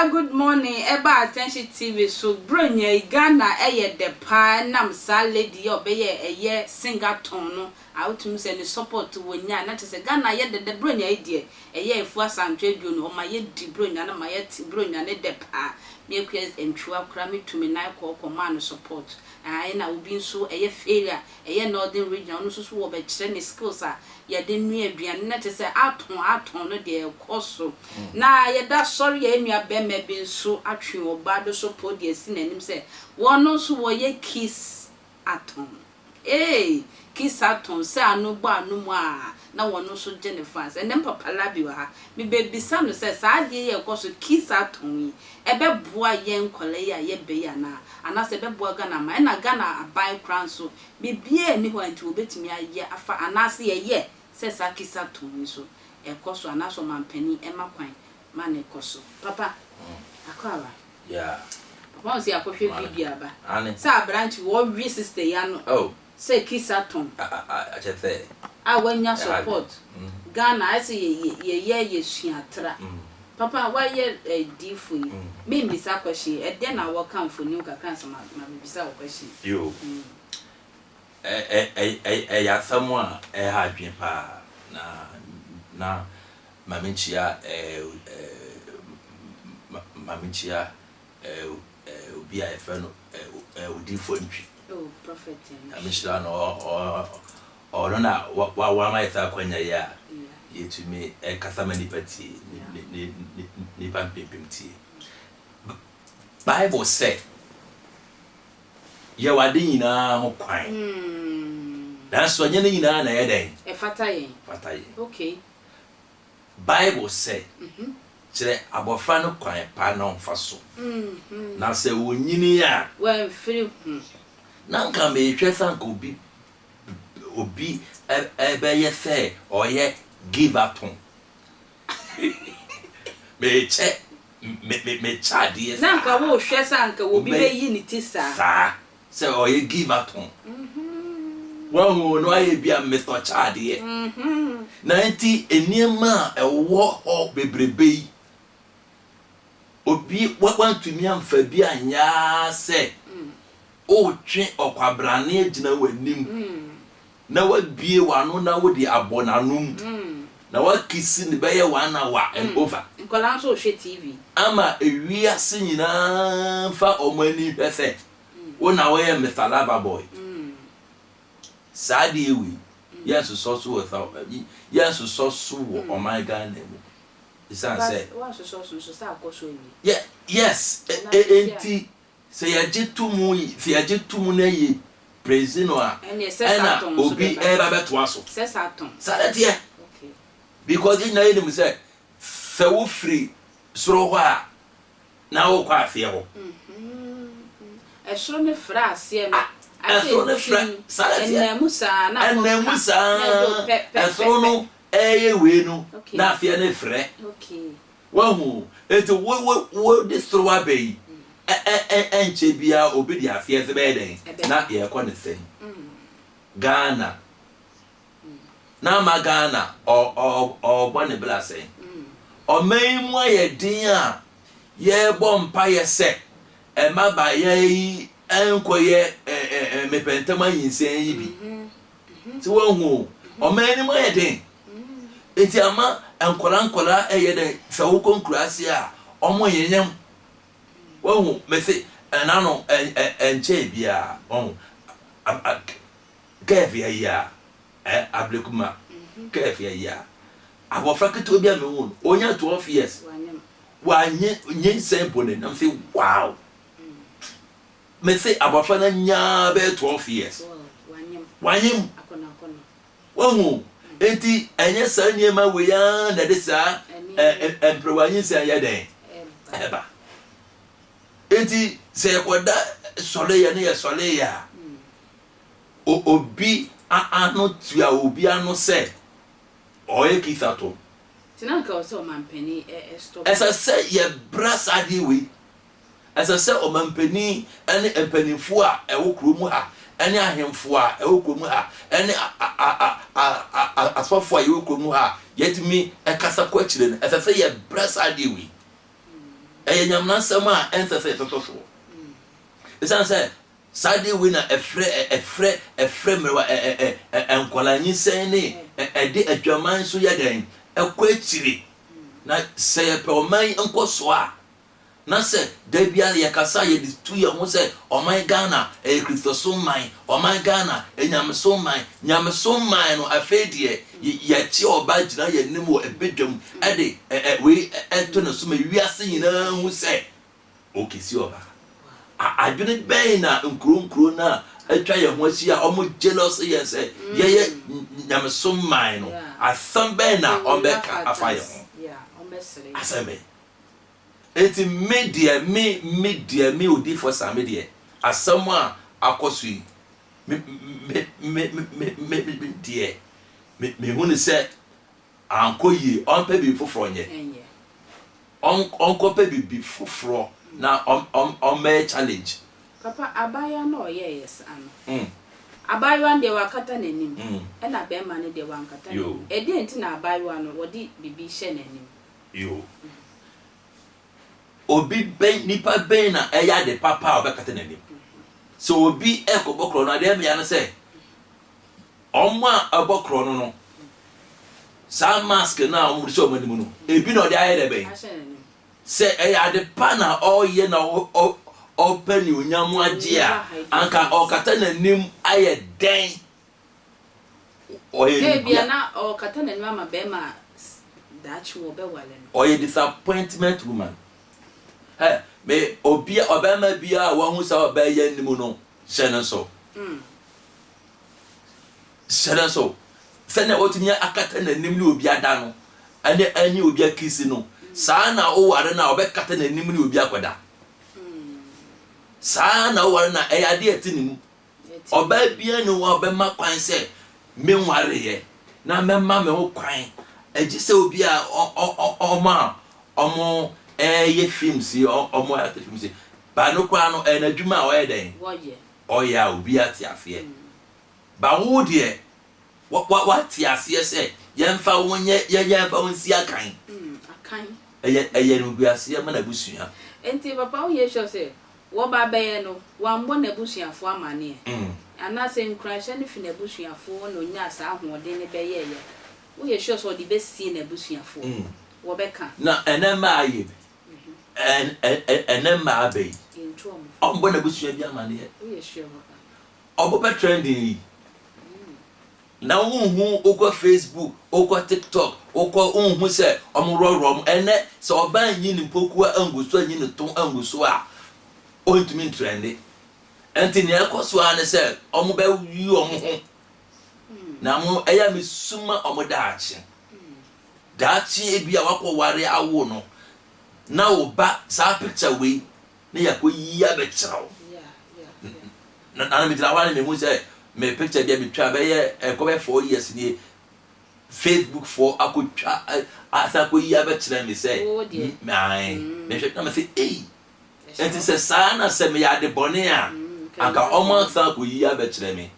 good morning. Eba attention TV so bronya Ghana the pa nam sa lady obeye eye singer tone no outum say ni support wonya na say Ghana the bronya idea eye efu asantwe bio no ma ye di bronya na ma ye ti bronya ne de pa me kwes entwa kra me tumi na ko man support ai na obi nso eye failure eye northern region no so wo be kire ne skills a ye de nu aduane na te say aton no de koso na ye da sorry ye nua be me bi nso atwe oba do so podi asi nanim say wono so wo ye kiss aton kiss aton say anu gba anu mu a na wono so gene fans and then papa Larbi wa ha me baby sam say sa de ye koso kiss aton ebe boa ye nkole ya ye be ya na ana se be boa Ghana ma na Ghana abai kran so bibie ni ho anti obetimi aye afa ana se ye se sa kiss aton so e koso ana so mampani e makwan ma na koso papa akwa yeah papa on se akohwe video aba sa branch wo wi sister ya no oh say kiss aton achefe wanya support Ghana I say ye suatra papa why ye difu me mbisa kwashi e de na wo kan for new kakan sama ma mbisa kwashi yo ya samwa ha dwen pa na maminchia obi a efeno odifo ntwi oh prophet amishla no na wa ma ita kwanya ya yetumi kasama nipati ni pampimti Bible say ya wade nyina ho kwan dan so anya nyina na yeden e fataye okay Bible say chere abofra no kwan pa na onfa so na se wonyini ya when free na nka me hwesa nka obi ebe ye say oye give up on me chadi na nka wo hwesa nka obi be yi ni ti sa say oye give up on wo no aye bia Mr. Chadi na nti eniema ewo ho bebrebe obi wantumi amfa bi anya say o twe okwabrane agina wanim na wabie wano na wodi abonanum na wakisi ne beye wana wa and over nkola so hwe TV ama ewiase nyina fa omani hwese wona we Mr. Larbi boy sadi ewi yes so without yes so oh my God isan say what so sa akoso ewi yeah yes enti say yajetumu na ye president a ena obi eba beto aso sesaton salate okay because in na him say fe wo free soro ho a na wo kwa afie ho e soro ne fra asie me soro ne fra salate enemusa na soro no eye we no na afie ne frɛ okay wa hu enti wo de soro abai enche bia obi di afie ze be den na ye ko ne sen Ghana na ma Ghana o bone blase o meimu aye din a ye bompa ye se e ma ba ye enkoye mepentama yinsen yi bi ti wo hu o meimu aye din eti ama enkola eye den fa wo konkurase a omo yenyem wo me say enano enche bia Gov't ya ablekuma Gov't ya abofra keto bia me won onya 12 years wanye simple ne na say wow me say abofra na nya be 12 years wanye wo enti enye sa niema we ya na de sa emprewanyi sa ya den eba enti se yakoda sole ya ne ya sole ya obi ano tua obi ano se oye kisato tinanka o se o mampani stop esa se ye brasa di we esa se o mampani ene empanifo a ewo kromu ha ene ahemfo a ewo kromu ha ene asofo a ewo kromu ha yetimi ekasa kwa chire esa se ye brasa di we nyamna sama ensese soso esan say sade we na efre mewa enkola nyisen ne de adwaman so yadan ekwa chiri na say pe oman enkoso a na say da bia ye kasa ye distu ye ho say oman Ghana Kristoso man oman Ghana nyamso man no afedie ye ti oba gina ye nim wo ebedwam ade we eto no so ma wiase nyina hu say okesi oba adwene bɛn na nkuro na atwa ye ho asia omo jealous ye say ye nyamso man no asam bɛn na ombeka afa ye ho asame eti media me odi for some media asam a akoso yi me hu ne say anko yi onpa bi foforo nye onko pa bi foforo na on challenge papa abaya no ye yes ano abaya nde wakata nanim e na be ma ne de wankata e de enti na abaya no wodi bibi hye nanim yo obi ben nipa ben na eya de papa obekata nanim so obi ekobokro na de me ya no say omma abokro no sa mask na omuri so manim no ebi no de aye de ben say eya de pa na oye na open unyamu agye a anka okata nanim aye den oye bia na okata nanim ama be ma dachi wo be wale no oye disappointment woman me obi obema bia wa hu sa oba ye nim no hyene so hyene so sene otunya akata nanim ni obi ada no ane anyi obi akisi no saa na o ware na obekata nanim ni obi akoda saa na o ware na eyade etinimu oba bia no wa obema kwan se me nware ye na memma me ho kwan agi se obi a omo ye films omo ya films ba no kwa no na dwuma o ye den o ya obi ati afi ba wo de what ti afi se yemfa wonye yemfa wonsi akan eye no guase ma na busua enti papa wo ye sure se wo ba be no wa mbo na busuafo amane ana se nkrahye ne fi na busuafo no nya sa ahode ne be ye wo ye sure so de be sie na busuafo wo be ka na enema aye enema abe ombo na busua bi amane wo ye sure obo be trending na unhu okwa Facebook okwa TikTok okwa unhu se omrorom ene se oban yin mpoku anguso anyin ton anguso a ontumi trend enti ne ekoso ane se omo be wi omo ho na mo eya mesuma omo daachi e bia wakọ ware awo no na oba sa picture we ne yakoyi abechrawo na me dira wale me hu se me picture dia bitwa be ye ekobe 4 years ni Facebook for akotwa asakoyi abechra me say mai me hwe na me say enti se sana se me ya de bone a aka omo asakoyi abechra me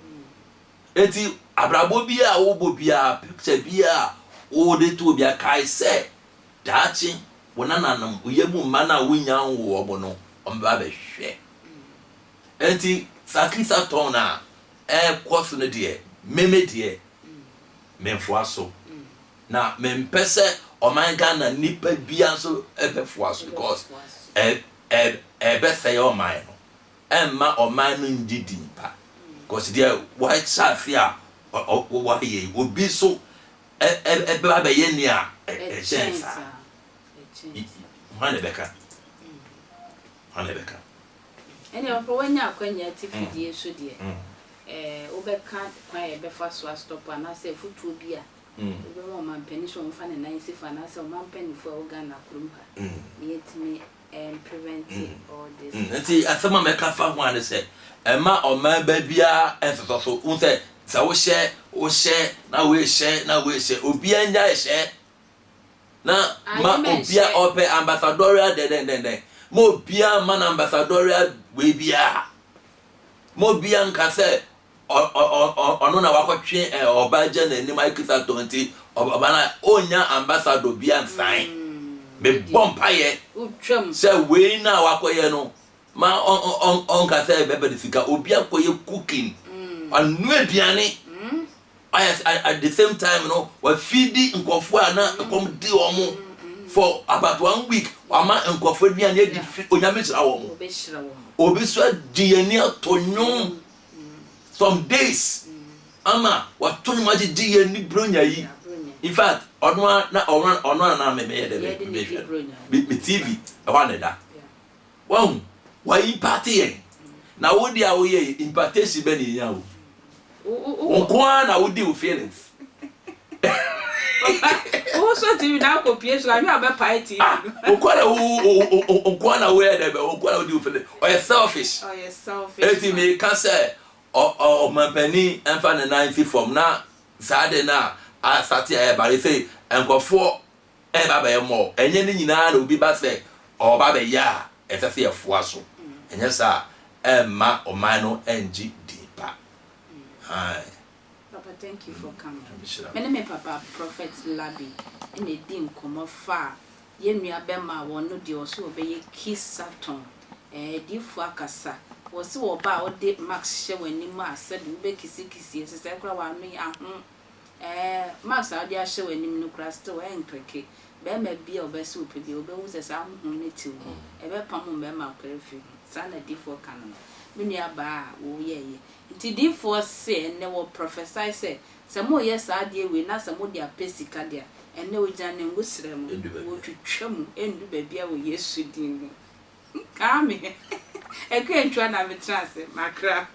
enti abrabo bia wo bo bia picture bia o de to bia kai se dachi wona nanam uyemu mana wonya wo obo no omba be hwe enti sakrisa tona course no de meme de memfo aso na mempese oman Ghana nipa bia so ebefo aso because be say oman no emma oman no ndidi pa because there white safia wa ye obi so ebe abaye ni a chensa Hanebeka ene ofo wanya akwanya tifidie so de obeka kwan ebe fa so stop ana se futu bi a ebe mo man pension mfa ne nan si fa na se o man penifo o Ghana kurumpa yetimi prevent all this nti asema meka fa ho ane se ema o man ba bia enso so unse sa wo hye na we hye obi anya hye na ma obia ope ambassadorial de mo bia man ambassadorial we bia mo bia nka se ono na wakotwe obaje na ni Mike Sato nti oba na onya ambassador bia nsan me bompaye say we na wakoye no ma on ka say bebe de sika obi akoye cooking anu aduane at the same time no we feed nkofo ana kom di omo for about 1 week ama nkofo aduane di onyame sira wo mo obi so diani atonyo some days ama watonyo ma di yani bronya yi in fact ono na me be TV e wa da won wa imparte na wo dia wo ye impartation be ni yan o ko na wo di o feelings o so TV na ko pie so abi abe party o ko na wo ye da be o ko na wo di o feelings o you selfish eti me can say o mampani enfa na 90 from na sade na a start e ba say enkofo e ba be mo enye ni nyina na obi ba say o ba be ya e se se efo aso enye sa ma o man no enji deeper. Hi Papa, thank you for coming. My name is Papa Prophet Larbi in a dim come far ye nua be ma won no de o so be kiss Saturn di fu akasa wo se wo ba o de max she wani ma said wo be kisi se se kra wa me aho max a de a she wani no kra still enkreke be ma bia obese opedi obe wu se sa hu ne ti wo e be pam be ma kra fi sa na di fu kan no me nua ba wo ye ti di fu se ne wo prophesy se mo ye sa de we na se mo de apesika de ene o jane ngusire mo wo twetwam endu ba bia wo Yesu din no ka me e kwentwa na me trance makra